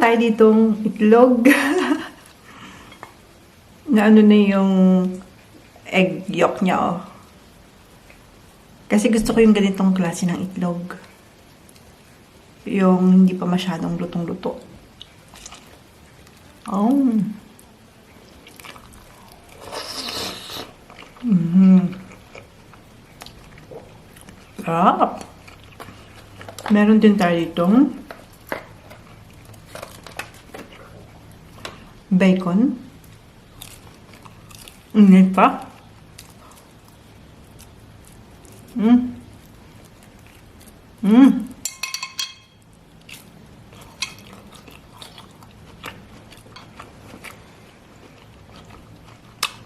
tayo ditong itlog. Na ano na yung egg yolk niya, oh. Kasi gusto ko yung ganitong klase ng itlog. Yung hindi pa masyadong lutong-luto. Oh. Sarap. Meron din tayo ditong bacon. Init pa.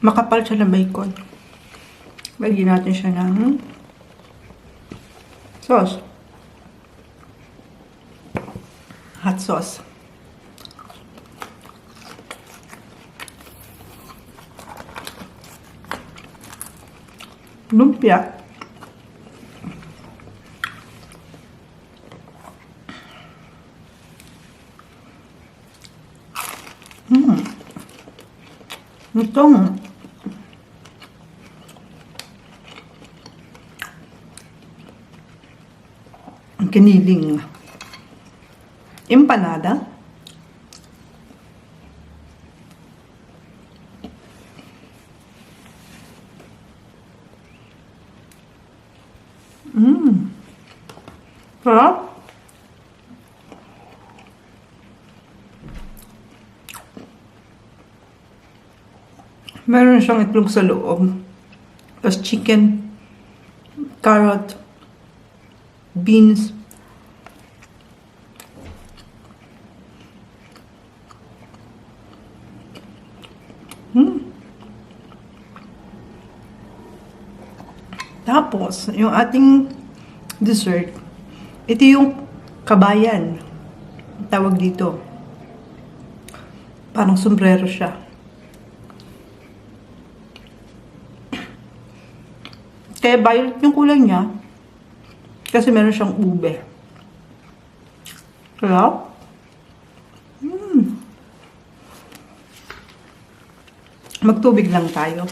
Makapal siya na bacon. Lagyan natin siya ng sauce. Hot sauce. Lumpia. Itong kiniling empanada. Sarap. Meron siyang itlog sa loob. Tapos chicken, carrot, beans. Tapos, yung ating dessert, ito yung kabayan. Tawag dito. Parang sombrero siya. Kaya violet yung kulay niya. Kasi meron siyang ube. Sarap. Magtubig lang tayo.